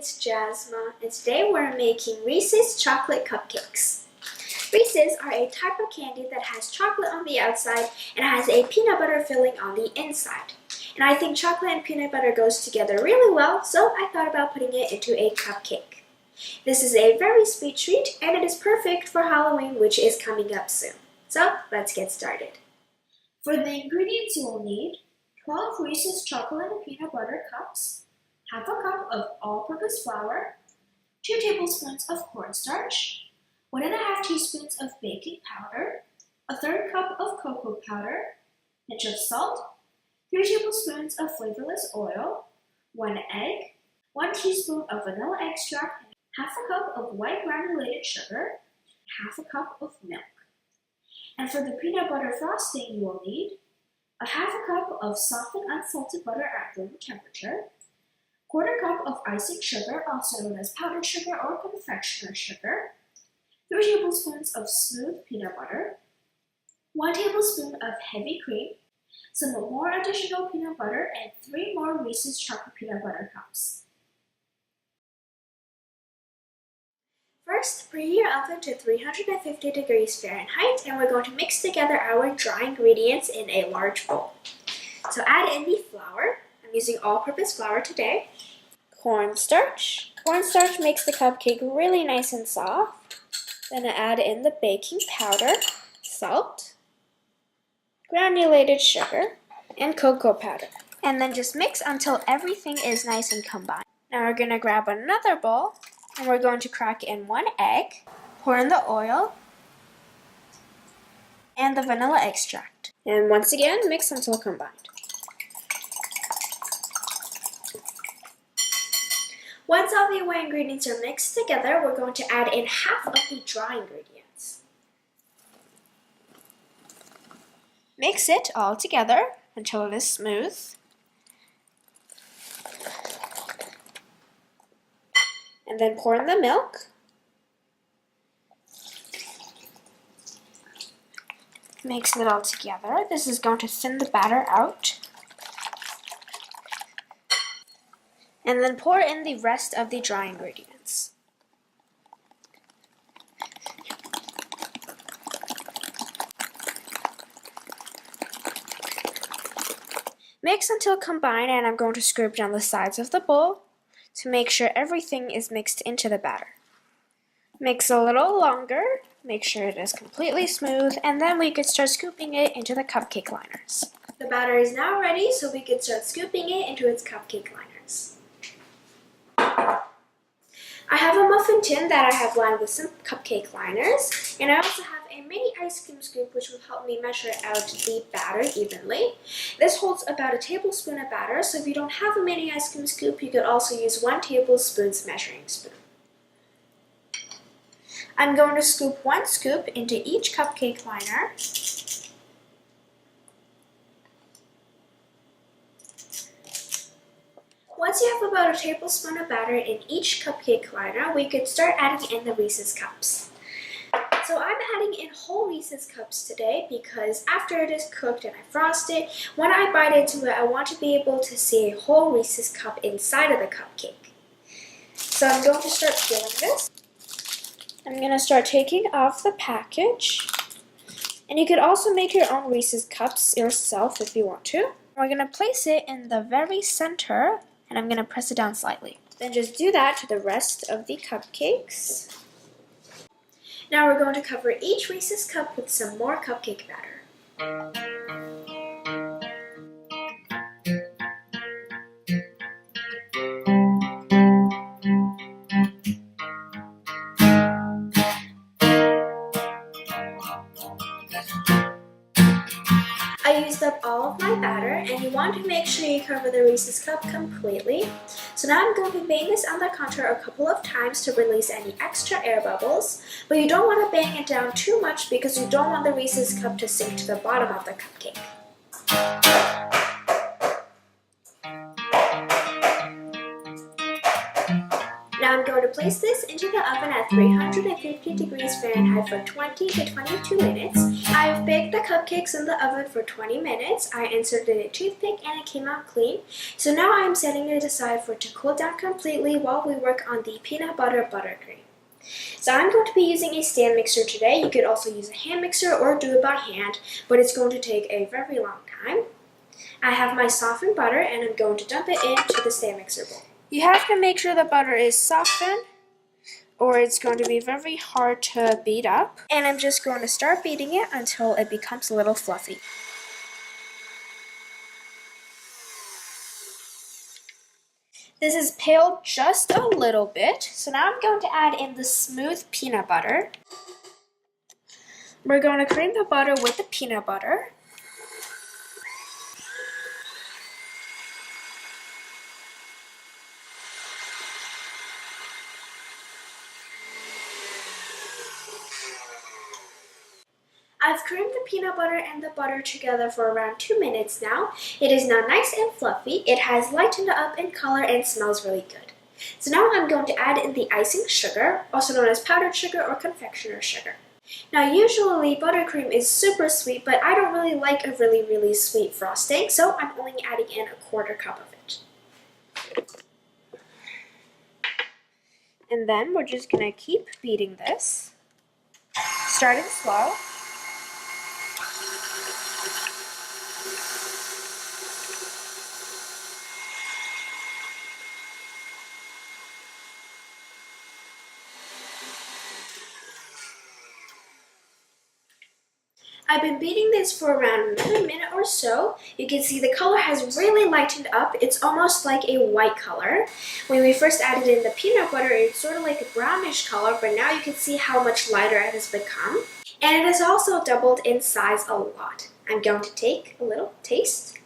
it's Jasmine, and today we're making Reese's chocolate cupcakes. Reese's are a type of candy that has chocolate on the outside and has a peanut butter filling on the inside. And I think chocolate and peanut butter goes together really well, so I thought about putting it into a cupcake. This is a very sweet treat, and it is perfect for Halloween, which is coming up soon. So let's get started. For the ingredients you will need 12 Reese's chocolate and peanut butter cups, half a cup of all-purpose flour, 2 tablespoons of cornstarch, 1½ teaspoons of baking powder, a third cup of cocoa powder, a pinch of salt, 3 tablespoons of flavorless oil, 1 egg, 1 teaspoon of vanilla extract, half a cup of white granulated sugar, half a cup of milk. And for the peanut butter frosting, you will need a half a cup of softened unsalted butter at room temperature, 1/4 cup of icing sugar, also known as powdered sugar or confectioner's sugar, 3 tablespoons of smooth peanut butter, 1 tablespoon of heavy cream, some more additional peanut butter, and 3 more Reese's chocolate peanut butter cups. First, preheat your oven to 350 degrees Fahrenheit, and we're going to mix together our dry ingredients in a large bowl. So add in the flour. I'm using all-purpose flour today. Cornstarch. Cornstarch makes the cupcake really nice and soft. Then add in the baking powder, salt, granulated sugar, and cocoa powder. And then just mix until everything is nice and combined. Now we're going to grab another bowl, and we're going to crack in 1 egg, pour in the oil, and the vanilla extract. And once again, mix until combined. Once all the wet ingredients are mixed together, we're going to add in half of the dry ingredients. Mix it all together until it is smooth. And then pour in the milk. Mix it all together. This is going to thin the batter out. And then pour in the rest of the dry ingredients. Mix until combined, and I'm going to scrape down the sides of the bowl to make sure everything is mixed into the batter. Mix a little longer, make sure it is completely smooth, and then we could start scooping it into the cupcake liners. The batter is now ready, so we could start scooping it into its cupcake liners. I have a muffin tin that I have lined with some cupcake liners, and I also have a mini ice cream scoop which will help me measure out the batter evenly. This holds about a tablespoon of batter, so if you don't have a mini ice cream scoop, you could also use 1 tablespoon's measuring spoon. I'm going to scoop 1 scoop into each cupcake liner. Once you have about a tablespoon of batter in each cupcake liner, we could start adding in the Reese's cups. So I'm adding in whole Reese's cups today because after it is cooked and I frost it, when I bite into it, I want to be able to see a whole Reese's cup inside of the cupcake. So I'm going to start peeling this. I'm going to start taking off the package. And you could also make your own Reese's cups yourself if you want to. We're going to place it in the very center, and I'm going to press it down slightly. Then just do that to the rest of the cupcakes. Now we're going to cover each Reese's cup with some more cupcake batter. I used up all of my batter, and you want to make sure you cover the Reese's cup completely. So now I'm going to bang this on the counter a couple of times to release any extra air bubbles, but you don't want to bang it down too much because you don't want the Reese's cup to sink to the bottom of the cupcake. Now I'm going to place this into the oven at 350 degrees Fahrenheit for 20 to 22 minutes. I've baked the cupcakes in the oven for 20 minutes. I inserted a toothpick and it came out clean. So now I'm setting it aside for it to cool down completely while we work on the peanut butter buttercream. So I'm going to be using a stand mixer today. You could also use a hand mixer or do it by hand, but it's going to take a very long time. I have my softened butter and I'm going to dump it into the stand mixer bowl. You have to make sure the butter is softened or it's going to be very hard to beat up. And I'm just going to start beating it until it becomes a little fluffy. This is paled just a little bit, so now I'm going to add in the smooth peanut butter. We're going to cream the butter with the peanut butter. I've creamed the peanut butter and the butter together for around 2 minutes now. It is now nice and fluffy. It has lightened up in color and smells really good. So now I'm going to add in the icing sugar, also known as powdered sugar or confectioner's sugar. Now usually buttercream is super sweet, but I don't really like a really sweet frosting, so I'm only adding in a 1/4 cup of it. And then we're just going to keep beating this, starting slow. I've been beating this for around another minute or so. You can see the color has really lightened up. It's almost like a white color. When we first added in the peanut butter, it's sort of like a brownish color, but now you can see how much lighter it has become. And it has also doubled in size a lot. I'm going to take a little taste.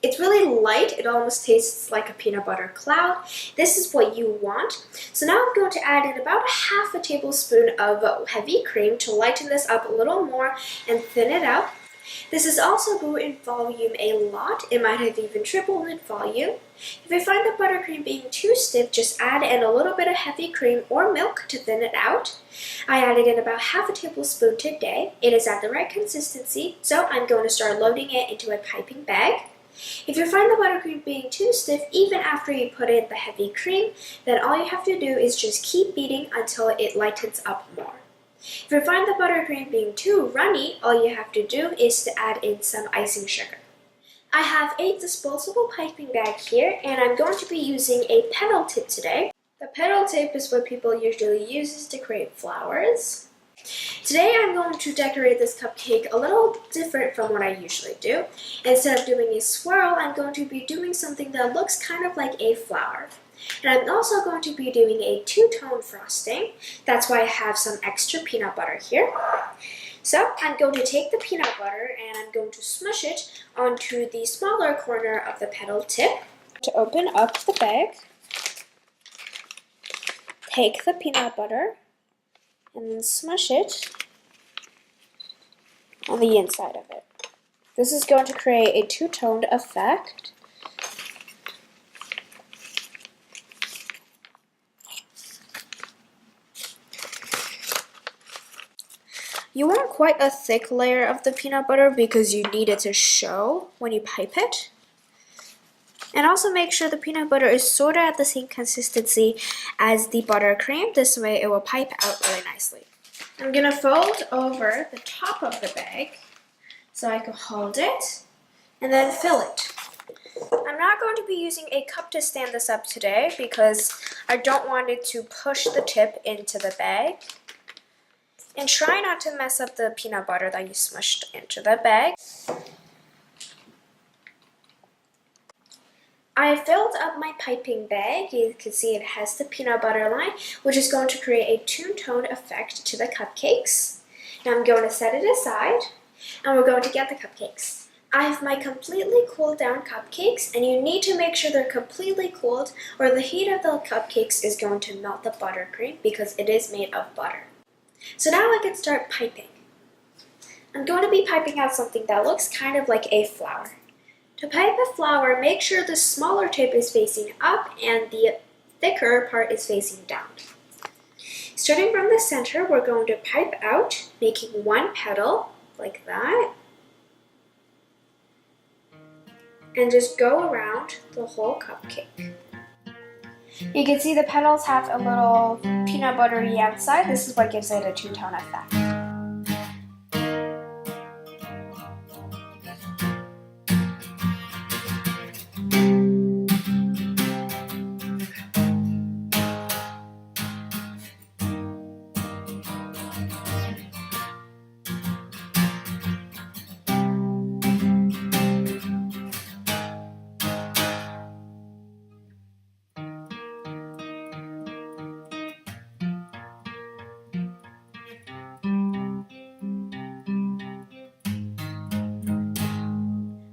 It's really light. It almost tastes like a peanut butter cloud. This is what you want. So now I'm going to add in about 1/2 tablespoon of heavy cream to lighten this up a little more and thin it out. This is also grew in volume a lot. It might have even tripled in volume. If you find the buttercream being too stiff, just add in a little bit of heavy cream or milk to thin it out. I added in about 1/2 tablespoon today. It is at the right consistency, so I'm going to start loading it into a piping bag. If you find the buttercream being too stiff even after you put in the heavy cream, then all you have to do is just keep beating until it lightens up more. If you find the buttercream being too runny, all you have to do is to add in some icing sugar. I have a disposable piping bag here, and I'm going to be using a petal tip today. The petal tip is what people usually use to create flowers. Today I'm going to decorate this cupcake a little different from what I usually do. Instead of doing a swirl, I'm going to be doing something that looks kind of like a flower. And I'm also going to be doing a two-tone frosting. That's why I have some extra peanut butter here. So I'm going to take the peanut butter and I'm going to smush it onto the smaller corner of the petal tip. To open up the bag, take the peanut butter and then smush it on the inside of it. This is going to create a two-toned effect. You want quite a thick layer of the peanut butter because you need it to show when you pipe it. And also make sure the peanut butter is sort of at the same consistency as the buttercream. This way it will pipe out really nicely. I'm going to fold over the top of the bag so I can hold it and then fill it. I'm not going to be using a cup to stand this up today because I don't want it to push the tip into the bag. And try not to mess up the peanut butter that you smushed into the bag. I filled up my piping bag. You can see it has the peanut butter line, which is going to create a two-tone effect to the cupcakes. Now I'm going to set it aside, and we're going to get the cupcakes. I have my completely cooled down cupcakes, and you need to make sure they're completely cooled or the heat of the cupcakes is going to melt the buttercream because it is made of butter. So now I can start piping. I'm going to be piping out something that looks kind of like a flower. To pipe a flower, make sure the smaller tip is facing up and the thicker part is facing down. Starting from the center, we're going to pipe out, making one petal like that. And just go around the whole cupcake. You can see the petals have a little peanut buttery outside. This is what gives it a two-tone effect.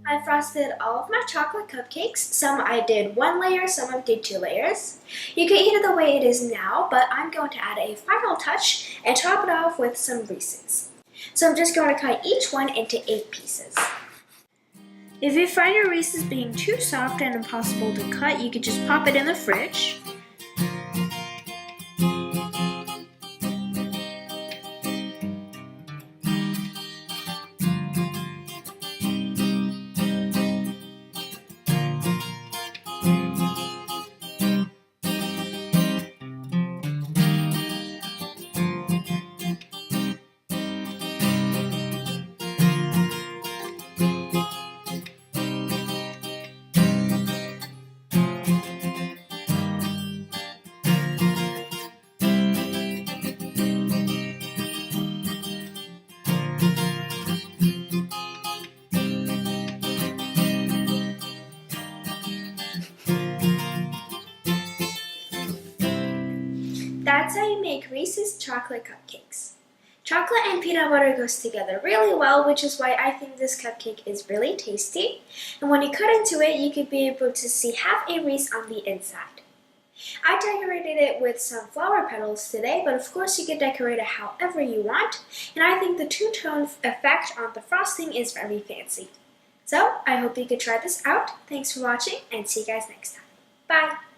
I frosted all of my chocolate cupcakes. Some I did one layer, some I did 2 layers. You can eat it the way it is now, but I'm going to add a final touch and top it off with some Reese's. So I'm just going to cut each one into 8 pieces. If you find your Reese's being too soft and impossible to cut, you could just pop it in the fridge. That's how you make Reese's chocolate cupcakes. Chocolate and peanut butter goes together really well, which is why I think this cupcake is really tasty. And when you cut into it, you could be able to see half a Reese on the inside. I decorated it with some flower petals today, but of course you can decorate it however you want. And I think the two-tone effect on the frosting is very fancy. So I hope you could try this out. Thanks for watching and see you guys next time. Bye!